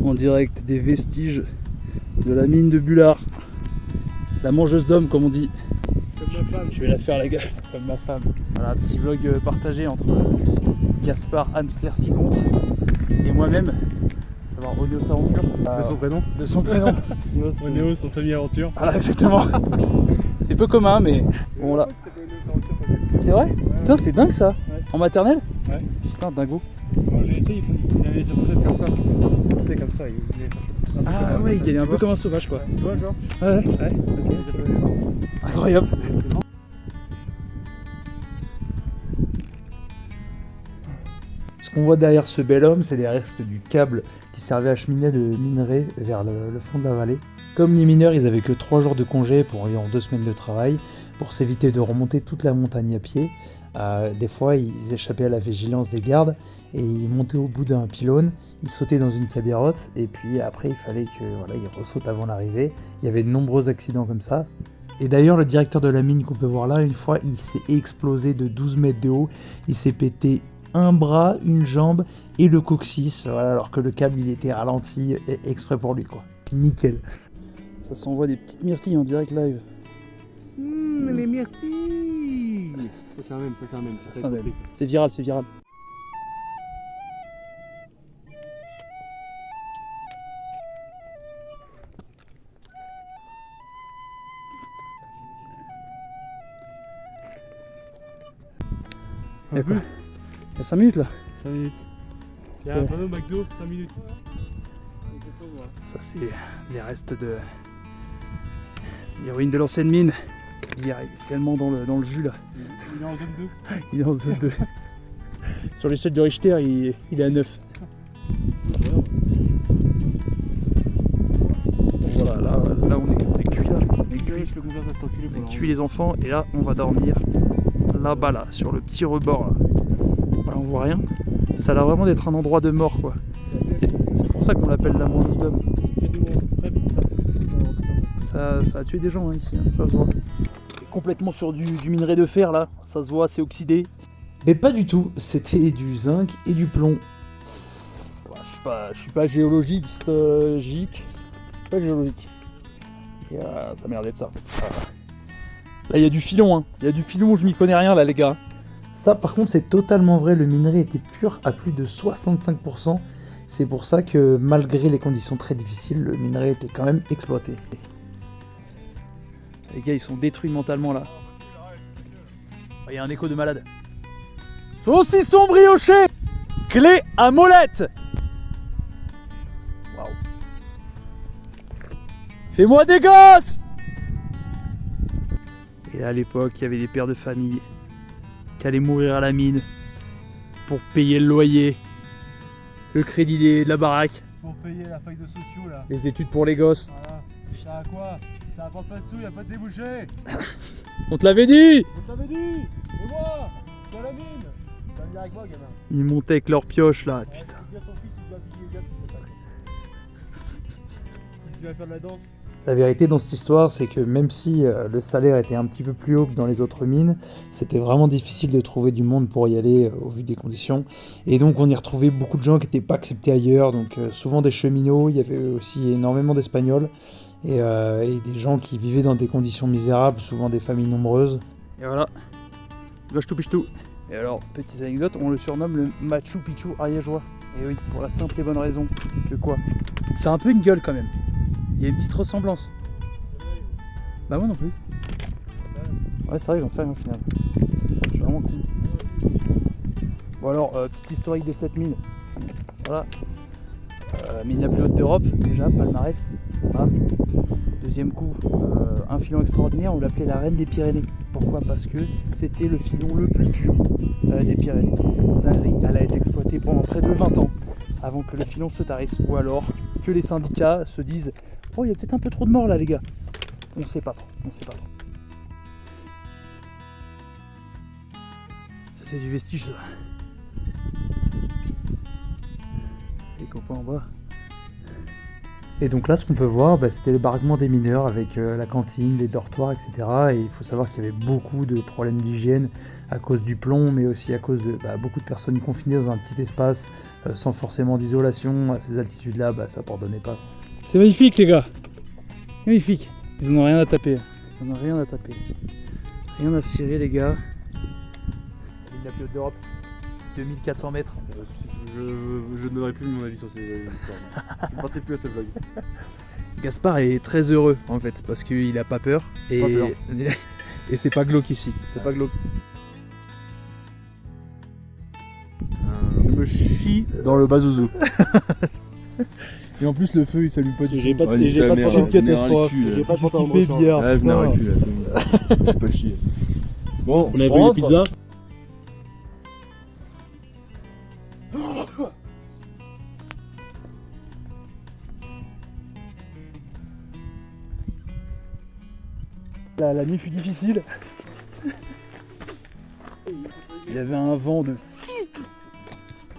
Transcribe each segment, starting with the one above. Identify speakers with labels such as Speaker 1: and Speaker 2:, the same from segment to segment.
Speaker 1: en direct des vestiges de la mine de Bullard. La mangeuse d'hommes comme on dit.
Speaker 2: Comme ma femme.
Speaker 1: Je vais la faire la gueule comme ma femme. Voilà, petit vlog partagé entre Gaspard Hamster Sicontre et moi-même, à savoir Oneos Aventure.
Speaker 2: De son prénom.
Speaker 1: De son prénom.
Speaker 2: Oneos, son famille aventure.
Speaker 1: Voilà, exactement. C'est peu commun, mais bon là. C'est vrai? Putain, c'est dingue ça.
Speaker 2: Ouais.
Speaker 1: En maternelle?
Speaker 2: Ouais.
Speaker 1: Putain, dingo.
Speaker 2: Quand j'ai été, il avait sa fourchette comme ça. C'est comme ça, il avait sa fourchette.
Speaker 1: Ah ouais, il est un peu comme un sauvage quoi.
Speaker 2: Tu vois, genre?
Speaker 1: Ouais,
Speaker 2: Ouais, ok.
Speaker 1: incroyable. Ce qu'on voit derrière ce bel homme, c'est les restes du câble qui servait à acheminer le minerai vers le fond de la vallée. Comme les mineurs, ils avaient que 3 jours de congé pour environ 2 semaines de travail, pour s'éviter de remonter toute la montagne à pied. Des fois, ils échappaient à la vigilance des gardes et ils montaient au bout d'un pylône, ils sautaient dans une cabirotte et puis après, il fallait qu'ils ressautent avant l'arrivée. Il y avait de nombreux accidents comme ça. Et d'ailleurs, le directeur de la mine qu'on peut voir là, une fois, il s'est explosé de 12 mètres de haut. Il s'est pété un bras, une jambe et le coccyx, voilà, alors que le câble, il était ralenti exprès pour lui, quoi. Nickel. Ça s'envoie des petites myrtilles en direct live.
Speaker 2: Les myrtilles. Ça c'est un mème, ça c'est un mème.
Speaker 1: C'est un mème. C'est viral, c'est viral. Il y a 5 minutes là.
Speaker 2: 5 minutes. Il y a un panneau McDo, 5 minutes.
Speaker 1: Ça c'est les restes de les ruines de l'ancienne mine. Il est tellement dans le jus là.
Speaker 2: Il est en zone 2.
Speaker 1: Il est en zone 2. Sur l'échelle de Richter, il est à 9. Voilà, là on est cuit là. On est cuit.
Speaker 2: Je te confiance à cet enculé pour
Speaker 1: On est cuit les enfants et là on va dormir là-bas là, sur le petit rebord là. Voilà, on voit rien. Ça a l'air vraiment d'être un endroit de mort quoi. C'est pour ça qu'on l'appelle la mangeuse d'hommes. Ça a tué des gens hein, ici, hein, ça se voit. C'est complètement sur du minerai de fer là, ça se voit, c'est oxydé. Mais pas du tout, c'était du zinc et du plomb. Ouais, je suis pas géologiste, pas géologique. Et ça m'a l'air d'être ça. Là il y a du filon, hein. Il y a du filon, je m'y connais rien là les gars. Ça par contre c'est totalement vrai, le minerai était pur à plus de 65%. C'est pour ça que malgré les conditions très difficiles, le minerai était quand même exploité. Les gars ils sont détruits mentalement là. Il y a un écho de malade. Saucisson brioché, clé à molette. Waouh. Fais-moi des gosses. Et à l'époque, il y avait des pères de famille qui allaient mourir à la mine pour payer le loyer, le crédit de la baraque,
Speaker 2: Pour payer la faille de sociaux là.
Speaker 1: les études pour les gosses.
Speaker 2: Voilà. Ça a quoi? Ça apporte pas de sous, y'a pas de débouché.
Speaker 1: On te l'avait dit.
Speaker 2: On t'avait dit. Et moi, je suis à la mine. Tu vas venir avec moi, gamin.
Speaker 1: Ils montaient avec leur pioche là, putain.
Speaker 2: Bien ton fils, il doit habiller le gars, tu sais pas. Tu vas faire de la danse.
Speaker 1: La vérité dans cette histoire, c'est que même si le salaire était un petit peu plus haut que dans les autres mines, c'était vraiment difficile de trouver du monde pour y aller au vu des conditions. Et donc on y retrouvait beaucoup de gens qui n'étaient pas acceptés ailleurs, donc souvent des cheminots, il y avait aussi énormément d'Espagnols, et des gens qui vivaient dans des conditions misérables, souvent des familles nombreuses. Et voilà, gauche tout piche tout. Et alors, petite anecdote, on le surnomme le Machu Picchu ariégeois. Et oui, pour la simple et bonne raison que quoi? C'est un peu une gueule quand même. Il y a une petite ressemblance. Bah moi non plus. Ouais c'est vrai, j'en sais rien au final. Je suis vraiment con. Bon alors, petite historique de cette mine. Voilà. Mine la plus haute d'Europe, déjà, palmarès. Voilà. Deuxième coup, un filon extraordinaire, on l'appelait la reine des Pyrénées. Pourquoi? Parce que c'était le filon le plus pur des Pyrénées. Elle a été exploitée pendant près de 20 ans avant que le filon se tarisse. Ou alors que les syndicats se disent « Oh, il y a peut-être un peu trop de morts là les gars ». On sait pas trop, on sait pas trop. Ça c'est du vestige là. Les copains en bas. Et donc là, ce qu'on peut voir, c'était le baraquement des mineurs avec la cantine, les dortoirs, etc. Et il faut savoir qu'il y avait beaucoup de problèmes d'hygiène à cause du plomb, mais aussi à cause de beaucoup de personnes confinées dans un petit espace, sans forcément d'isolation. À ces altitudes-là, ça pardonnait pas.
Speaker 3: C'est magnifique les gars. Magnifique. Ils en ont rien à taper. Ils en ont rien à taper. Rien à cirer les gars.
Speaker 1: La plus haute d'Europe, 2400 mètres.
Speaker 2: Je ne donnerai plus mon avis sur ces histoires. Je ne pensais plus à ce vlog.
Speaker 3: Gaspard est très heureux en fait parce qu'il a pas peur et,
Speaker 2: Pas peur.
Speaker 3: et c'est pas glauque ici. C'est pas glauque.
Speaker 2: Je me chie dans le bazouzou.
Speaker 3: Et en plus le feu il s'allume pas du tout.
Speaker 2: J'ai pas de
Speaker 3: C'est une catastrophe.
Speaker 2: J'ai
Speaker 3: pas de pantalon de billard.
Speaker 2: Ouais, je n'ai rien là, c'est bon. J'ai pas chier. Bon,
Speaker 3: On a pris les pizzas. La nuit fut difficile. Il y avait un vent de vite.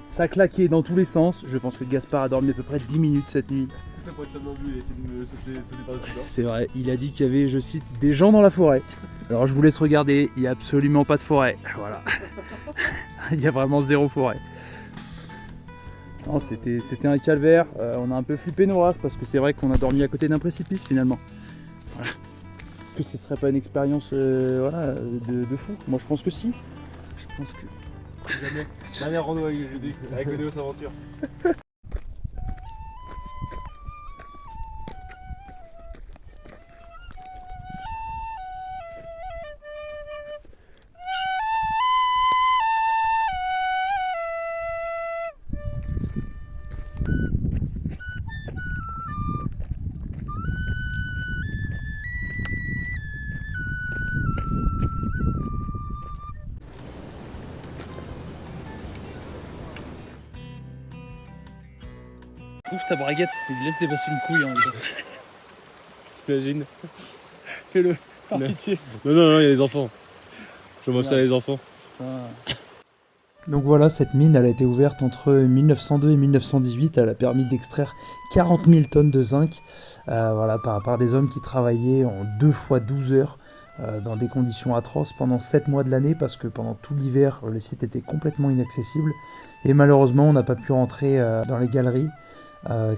Speaker 3: Ça claquait dans tous les sens. Je pense que Gaspard a dormi à peu près 10 minutes cette nuit.
Speaker 2: Tout ça pour être somnambule et essayer de me sauter par-dessus là.
Speaker 3: C'est vrai, il a dit qu'il y avait, je cite, des gens dans la forêt. Alors je vous laisse regarder, il n'y a absolument pas de forêt. Voilà. Il y a vraiment zéro forêt. Non, c'était un calvaire. On a un peu flippé nos races parce que c'est vrai qu'on a dormi à côté d'un précipice finalement. Voilà. Que ce serait pas une expérience de fou. Moi je pense que si. Je pense que.
Speaker 2: Jamais. Dernière rando avec Gédéo s'aventure.
Speaker 3: Ouvre ta braguette et laisse dépasser une couille en gros.
Speaker 2: T'imagines?
Speaker 3: Fais-le, par pitié.
Speaker 2: Non, il y a les enfants. Je vois ça les enfants.
Speaker 3: Putain.
Speaker 1: Donc voilà, cette mine, elle a été ouverte entre 1902 et 1918. Elle a permis d'extraire 40 000 tonnes de zinc par des hommes qui travaillaient en 2 fois 12 heures dans des conditions atroces pendant 7 mois de l'année parce que pendant tout l'hiver, le site était complètement inaccessible. Et malheureusement, on n'a pas pu rentrer dans les galeries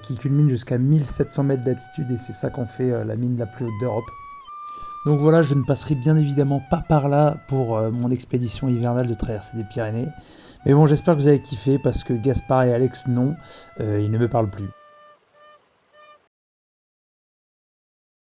Speaker 1: qui culminent jusqu'à 1700 mètres d'altitude et c'est ça qu'on fait la mine la plus haute d'Europe. Donc voilà, je ne passerai bien évidemment pas par là pour mon expédition hivernale de traversée des Pyrénées. Mais bon, j'espère que vous avez kiffé parce que Gaspard et Alex, non, ils ne me parlent plus.